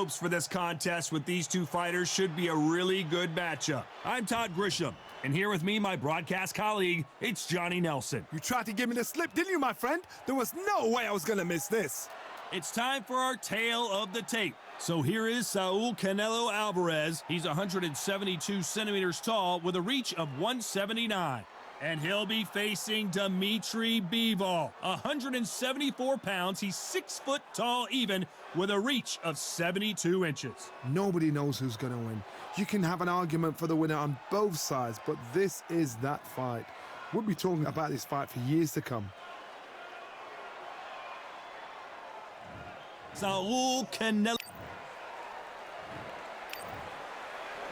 hopes for this contest with these two fighters. Should be a really good matchup. I'm Todd Grisham, and here with me, my broadcast colleague, it's Johnny Nelson. You tried to give me the slip, didn't you, my friend? There was no way I was going to miss this. It's time for our tale of the tape. So here is Saul Canelo Alvarez. He's 172 centimeters tall with a reach of 179. And he'll be facing Dimitri Bivol, 174 pounds. He's 6 foot tall even with a reach of 72 inches. Nobody knows who's going to win. You can have an argument for the winner on both sides, but this is that fight. We'll be talking about this fight for years to come. Saul Canelo.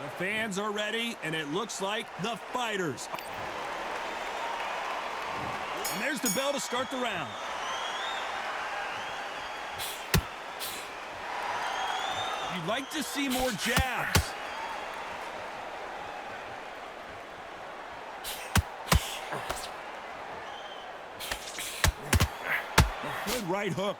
The fans are ready, and it looks like the fighters. And there's the bell to start the round. You'd like to see more jabs. Good right hook.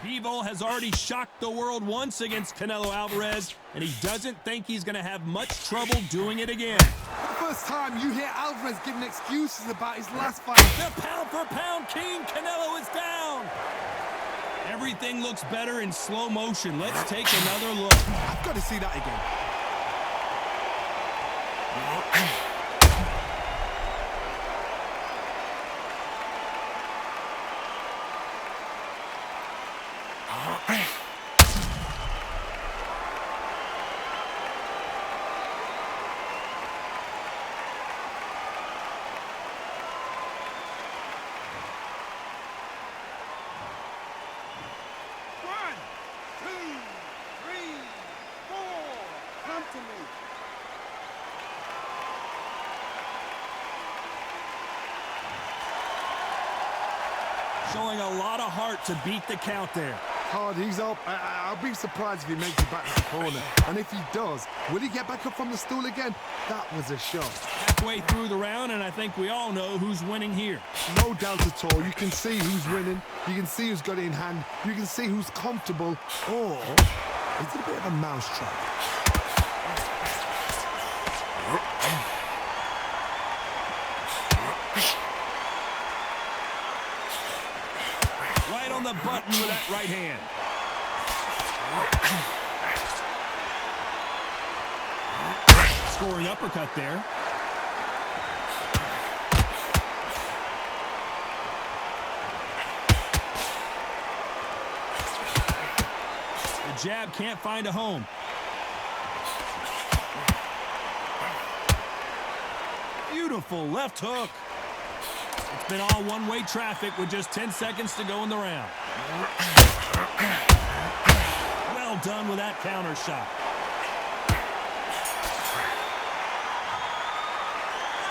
Bivol has already shocked the world once against Canelo Alvarez, and he doesn't think he's going to have much trouble doing it again. For the first time, you hear Alvarez giving excuses about his last fight. The pound-for-pound king, Canelo, is down. Everything looks better in slow motion. Let's take another look. I've got to see that again. Showing a lot of heart to beat the count there. Hard, he's up. I'll be surprised if he makes it back to the corner. And if he does, will he get back up from the stool again? That was a shot. Halfway through the round, and I think we all know who's winning here. No doubt at all. You can see who's winning. You can see who's got it in hand. You can see who's comfortable. Or is it a bit of a mousetrap? Right on the button with that right hand. Scoring uppercut there. The jab can't find a home. Beautiful left hook. It's been all one-way traffic with just 10 seconds to go in the round. Well done with that counter shot.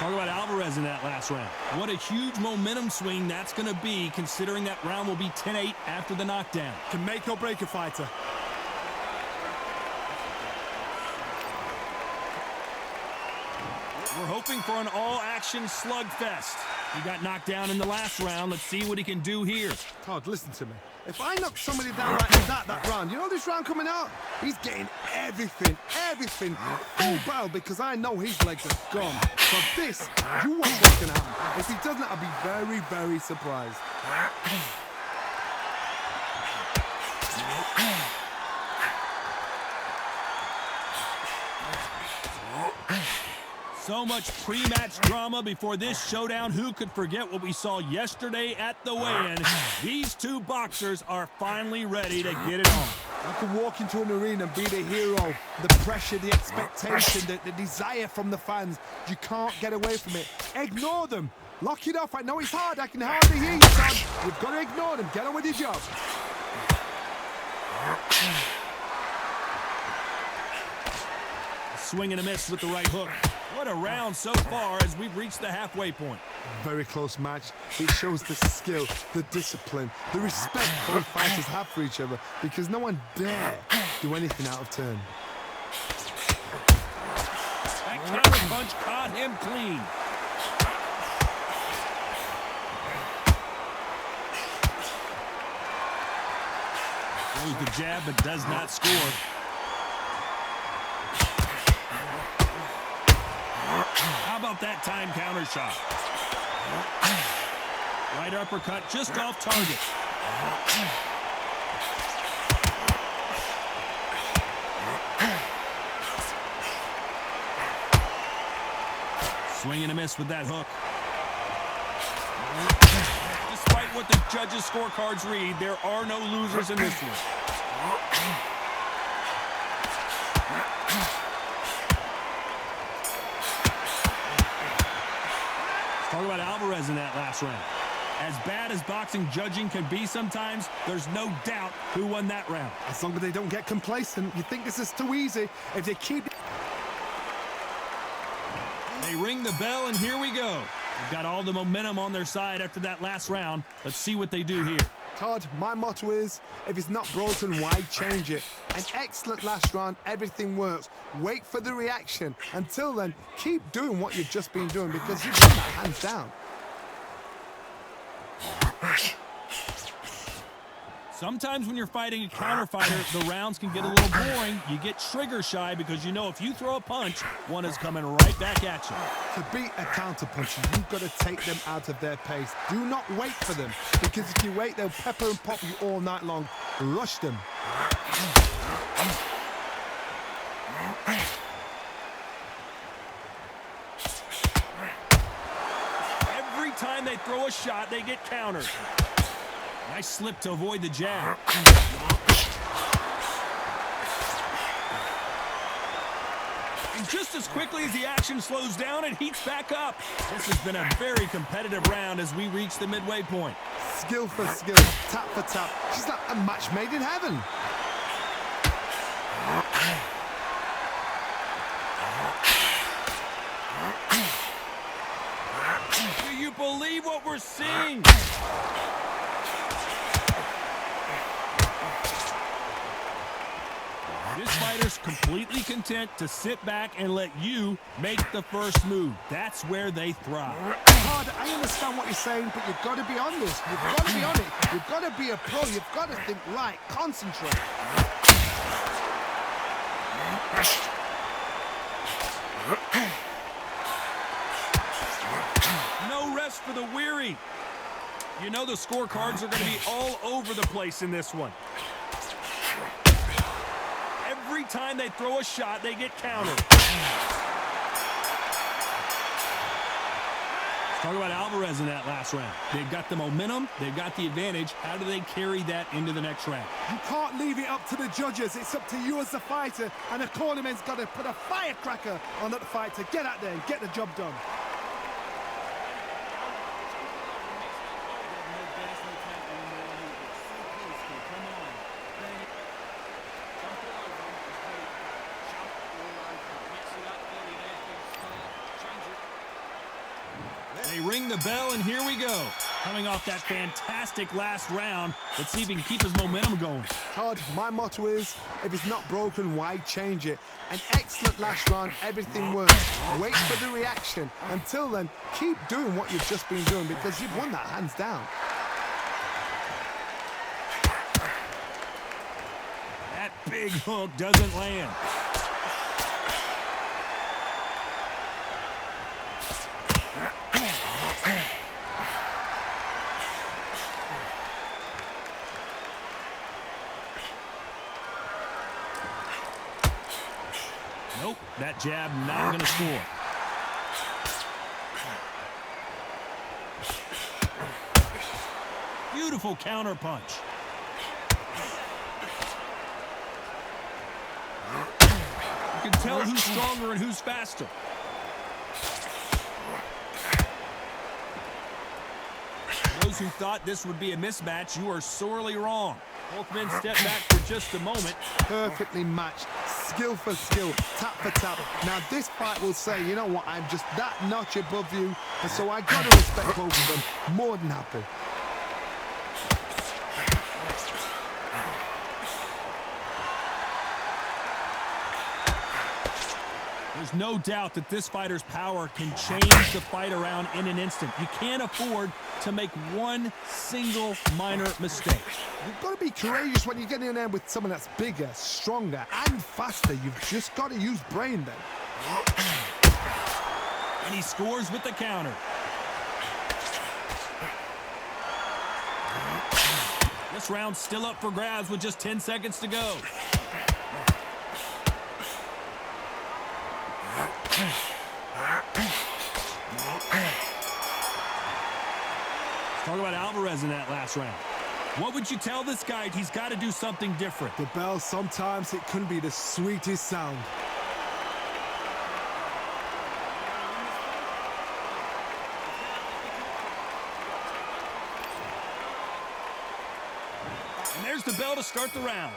Talk about Alvarez in that last round. What a huge momentum swing that's going to be, considering that round will be 10-8 after the knockdown. Can make or break a fighter. We're hoping for an all-action slugfest. He got knocked down in the last round. Let's see what he can do here. Todd, listen to me. If I knock somebody down like that round, you know this round coming out? He's getting everything, full barrel, because I know his legs are gone. So this, you watch what's going to happen. If he doesn't, I'll be very, very surprised. So much pre-match drama before this showdown. Who could forget what we saw yesterday at the weigh-in? These two boxers are finally ready to get it on. I could walk into an arena and be the hero. The pressure, the expectation, the desire from the fans. You can't get away from it. Ignore them. Lock it off. I know it's hard. I can hardly hear you, son. You've got to ignore them. Get on with your job. Swing and a miss with the right hook. What a round so far as we've reached the halfway point. Very close match. It shows the skill, the discipline, the respect both fighters have for each other, because no one dare do anything out of turn. That counter punch caught him clean. Throws the jab but does not score. How about that time counter shot? Right uppercut just off target. Swing and a miss with that hook. Despite what the judges' scorecards read, there are no losers in this one. Let's talk about Alvarez in that last round. As bad as boxing judging can be sometimes, there's no doubt who won that round. As long as they don't get complacent, you think this is too easy. If they keep... They ring the bell, and here we go. They've got all the momentum on their side after that last round. Let's see what they do here. Todd, my motto is, if it's not broken, why change it? An excellent last round, everything works. Wait for the reaction. Until then, keep doing what you've just been doing because you've done that hands down. Sometimes when you're fighting a counter fighter, the rounds can get a little boring. You get trigger shy because you know if you throw a punch, one is coming right back at you. To beat a counter puncher, you've got to take them out of their pace. Do not wait for them, because if you wait, they'll pepper and pop you all night long. Rush them. Every time they throw a shot, they get countered. Nice slip to avoid the jab. And just as quickly as the action slows down, it heats back up. This has been a very competitive round as we reach the midway point. Skill for skill, tap for tap. She's like a match made in heaven. Do you believe what we're seeing? This fighter's completely content to sit back and let you make the first move. That's where they thrive. Todd, I understand what you're saying, but you've got to be on this. You've got to be on it. You've got to be a pro. You've got to think right. Concentrate. No rest for the weary. You know the scorecards are going to be all over the place in this one. Every time they throw a shot, they get countered. Let's talk about Alvarez in that last round. They've got the momentum. They've got the advantage. How do they carry that into the next round? You can't leave it up to the judges. It's up to you as the fighter, and the cornerman's got to put a firecracker on that fight to get out there and get the job done. They ring the bell, and here we go. Coming off that fantastic last round, let's see if he can keep his momentum going. Todd, my motto is, if it's not broken, why change it? An excellent last round, everything works. Wait for the reaction. Until then, keep doing what you've just been doing because you've won that hands down. That big hook doesn't land. Nope, that jab not going to score. Beautiful counter punch. You can tell who's stronger and who's faster. Those who thought this would be a mismatch, you are sorely wrong. Both men step back for just a moment. Perfectly matched. Skill for skill, tap for tap. Now this fight will say, you know what, I'm just that notch above you, and so I got to respect both of them. More than happy. There's no doubt that this fighter's power can change the fight around in an instant. You can't afford to make one single minor mistake. You've got to be courageous when you get in there with someone that's bigger, stronger, and faster. You've just got to use brain then. And he scores with the counter. This round's still up for grabs with just 10 seconds to go. Let's talk about Alvarez in that last round. What would you tell this guy? He's got to do something different. The bell, sometimes it can be the sweetest sound. And there's the bell to start the round.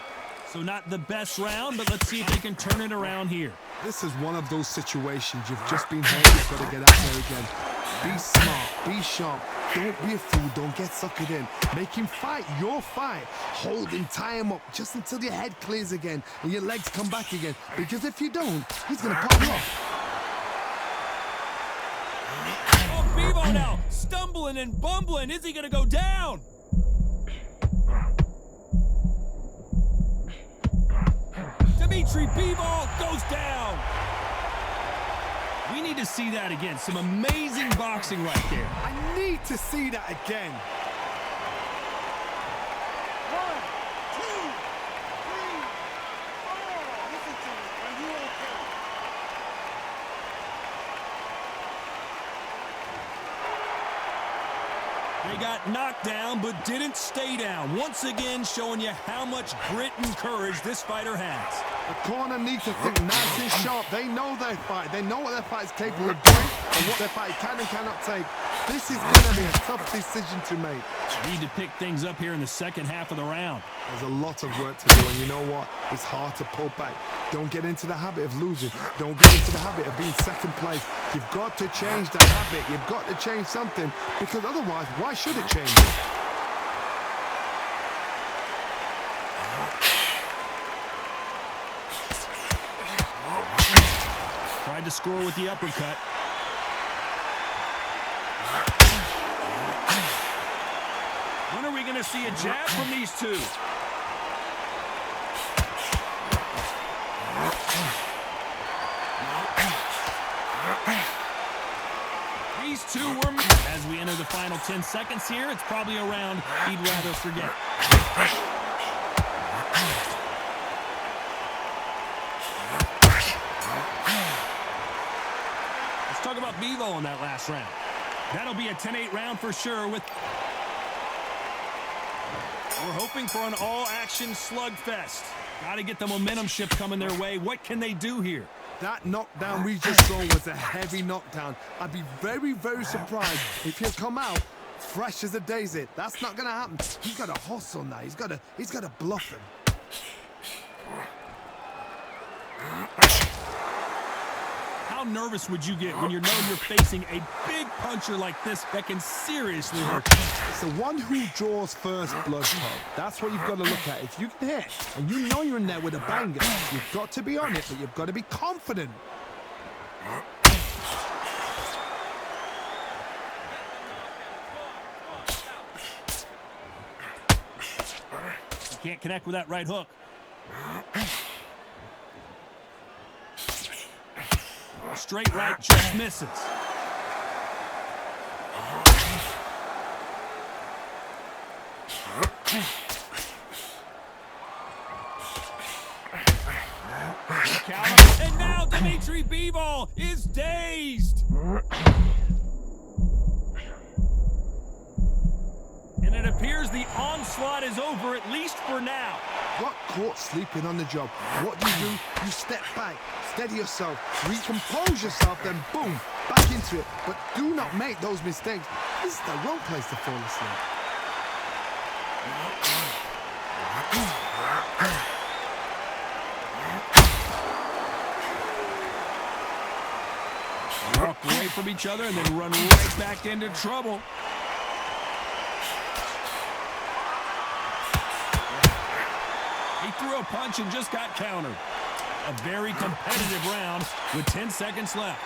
So not the best round, but let's see if they can turn it around here. This is one of those situations you've just been hurt. You've got to get out there again. Be smart, be sharp. Don't be a fool, don't get suckered in. Make him fight your fight. Hold him, tie him up just until your head clears again and your legs come back again. Because if you don't, he's going to pop you off. Oh, Bivol now, stumbling and bumbling. Is he going to go down? Bivol goes down. We need to see that again. Some amazing boxing right there. I need to see that again. 1, 2, 3, 4. Listen to me. Are you okay? They got knocked down, but didn't stay down. Once again, showing you how much grit and courage this fighter has. The corner needs to think nice and sharp. They know their fight. They know what their fight is capable of doing and what their fight can and cannot take. This is going to be a tough decision to make. Need to pick things up here in the second half of the round. There's a lot of work to do, and you know what? It's hard to pull back. Don't get into the habit of losing. Don't get into the habit of being second place. You've got to change that habit. You've got to change something, because otherwise, why should it change? Tried to score with the uppercut. When are we going to see a jab from these two? These two were, as we enter the final 10 seconds here, it's probably a round he'd rather forget. Let's talk about Bivol in that last round. That'll be a 10-8 round for sure. We're hoping for an all-action slugfest. Got to get the momentum shift coming their way. What can they do here? That knockdown we just saw was a heavy knockdown. I'd be very, very surprised if he'll come out fresh as a daisy. That's not going to happen. He's got to hustle now. He's got to bluff him. How nervous would you get when you know you're facing a big puncher like this that can seriously hurt you? It's the one who draws first blood, Tom. That's what you've got to look at. If you can hit and you know you're in there with a banger, you've got to be on it, but you've got to be confident. You can't connect with that right hook. Straight right just misses. And now Bivol is dazed. And it appears the onslaught is over, at least for now. Got caught sleeping on the job. What do? You step back, steady yourself, recompose yourself, then boom, back into it. But do not make those mistakes. This is the wrong place to fall asleep. Walk away from each other and then run right back into trouble. He threw a punch and just got countered. A very competitive round with 10 seconds left.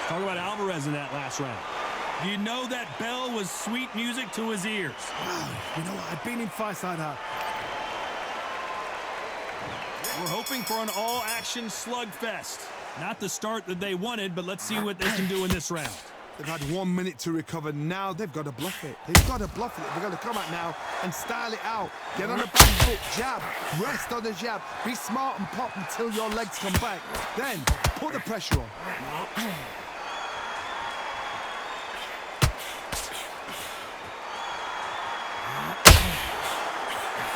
Talk about Alvarez in that last round. You know that bell was sweet music to his ears. Wow, you know what? I've been in fights like that. We're hoping for an all-action slugfest. Not the start that they wanted, but let's see what they can do in this round. They've had 1 minute to recover. Now they've got to bluff it. They've got to bluff it. They've got to come out now and style it out. Get on the back foot, jab, rest on the jab. Be smart and pop until your legs come back. Then put the pressure on.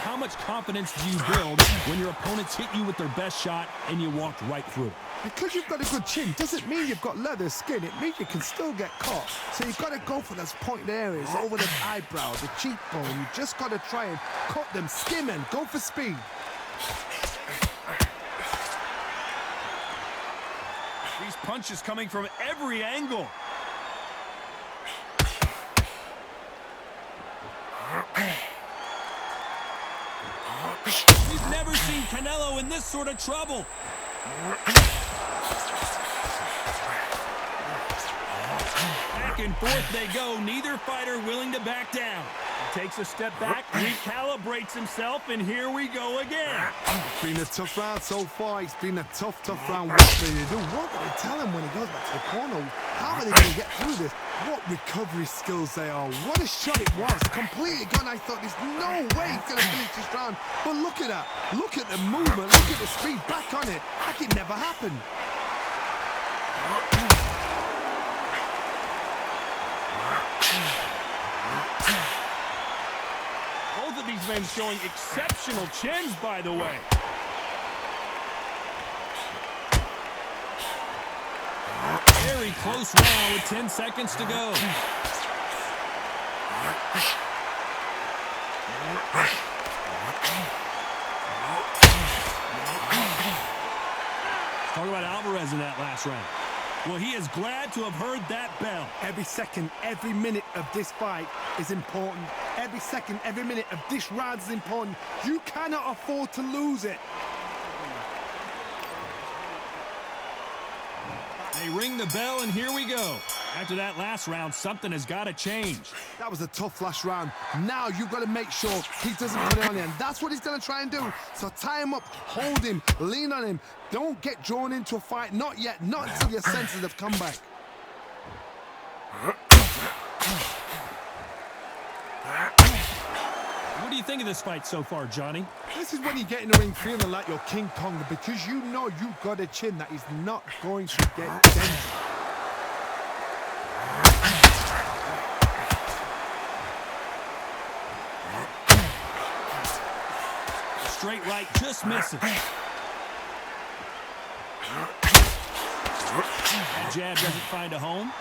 How much confidence do you build when your opponents hit you with their best shot and you walked right through? Because you've got a good chin doesn't mean you've got leather skin. It means you can still get caught. So you've got to go for those pointed areas, over the eyebrow, the cheekbone. You just got to try and cut them, skim and go for speed. These punches coming from every angle. We've never seen Canelo in this sort of trouble. Back and forth they go, neither fighter willing to back down. He takes a step back, recalibrates himself, and here we go again. It's been a tough round so far. It's been a tough round. What do they do? What do they tell him when he goes back to the corner? How are they going to get through this? What recovery skills they are. What a shot it was. Completely gone. I thought there's no way he's going to finish this round. But look at that. Look at the movement. Look at the speed. Back on it. Like it never happened. Both of these men showing exceptional chins, by the way. Very close round with 10 seconds to go. Talk about Alvarez in that last round. Well, he is glad to have heard that bell. Every second, every minute of this fight is important. Every second, every minute of this round is important. You cannot afford to lose it. They ring the bell, and here we go. After that last round, something has got to change. That was a tough last round. Now you've got to make sure he doesn't put it on him. That's what he's going to try and do. So tie him up, hold him, lean on him. Don't get drawn into a fight. Not yet. Not until your senses have come back. What do you think of this fight so far, Johnny? This is when you get in the ring feeling like you're King Kong because you know you've got a chin that is not going to get dented. Straight right just misses. That jab doesn't find a home.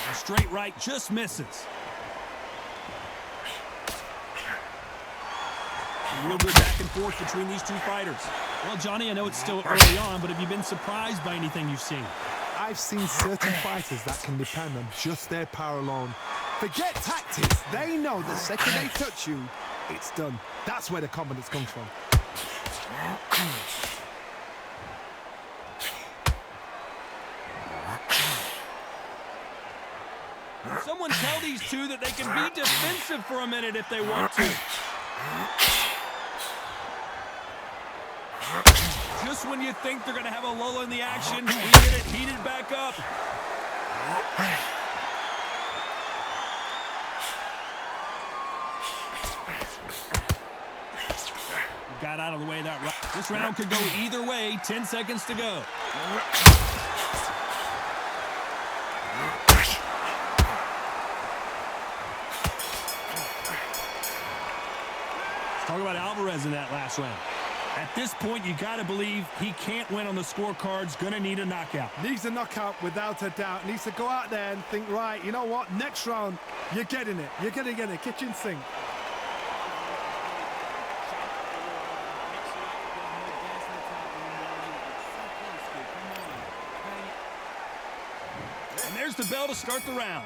A straight right just misses. A real good back and forth between these two fighters. Well, Johnny, I know it's still early on, but have you been surprised by anything you've seen? I've seen certain fighters that can depend on just their power alone. Forget tactics. They know the second they touch you, it's done. That's where the confidence comes from. Someone tell these two that they can be defensive for a minute if they want to. Just when you think they're going to have a lull in the action, we get it heated back up. Got out of the way that right. This round could go either way. 10 seconds to go. Talk about Alvarez in that last round. At this point, you got to believe he can't win on the scorecards. Going to need a knockout. Needs a knockout without a doubt. Needs to go out there and think, right, you know what? Next round, you're getting it. You're going to get it. Kitchen sink. the bell to start the round.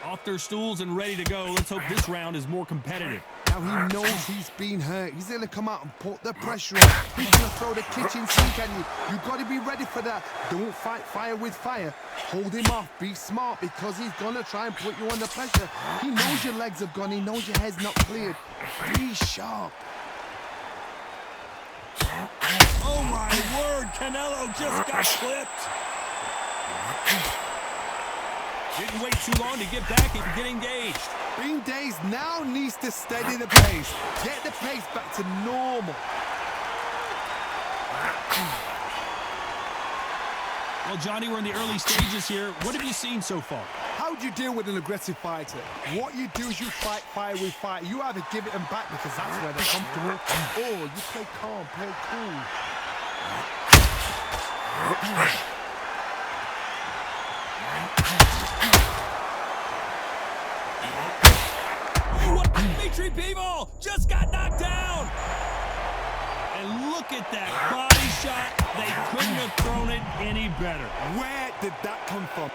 Off their stools and ready to go. Let's hope this round is more competitive. Now he knows he's been hurt. He's going to come out and put the pressure on. He's going to throw the kitchen sink at you. You've got to be ready for that. Don't fight fire with fire. Hold him off. Be smart because he's going to try and put you under pressure. He knows your legs have gone. He knows your head's not cleared. Be sharp. Oh, my word. Canelo just got clipped. Didn't wait too long to get back and get engaged. Being dazed now needs to steady the pace. Get the pace back to normal. Well, Johnny, we're in the early stages here. What have you seen so far? How do you deal with an aggressive fighter? What you do is you fight fire with fire. You either give it them back because that's where they're comfortable, or you play calm, play cool. Dimitri Bivol just got knocked down. And look at that body shot. They couldn't have thrown it any better. Where did that come from? 1,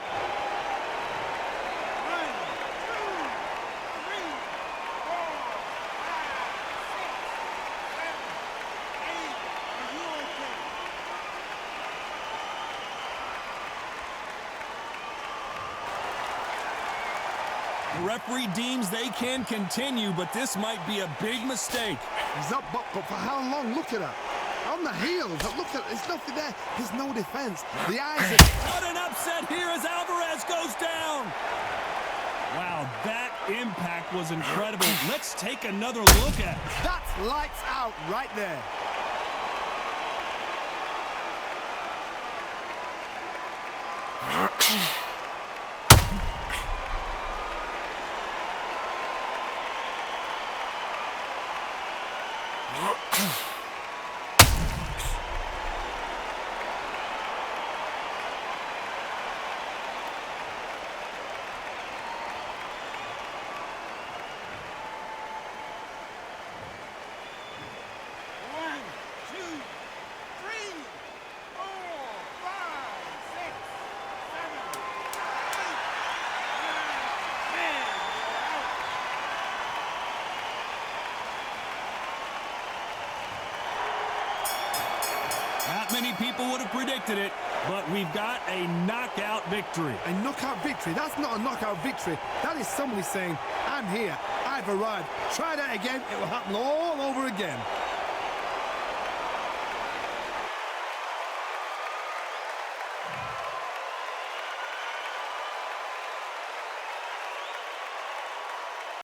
2, 3, 4, 5, 6, 7, 8. The referee deems they can continue, but this might be a big mistake. He's up, but for how long? Look at that. On the heels. Look at, there's nothing there. There's no defense. The eyes are... What an upset here as Alvarez goes down. Wow, that impact was incredible. Let's take another look at it. That's lights out right there. Not many people would have predicted it, but we've got a knockout victory. A knockout victory? That's not a knockout victory. That is somebody saying, I'm here, I've arrived. Try that again, it will happen all over again.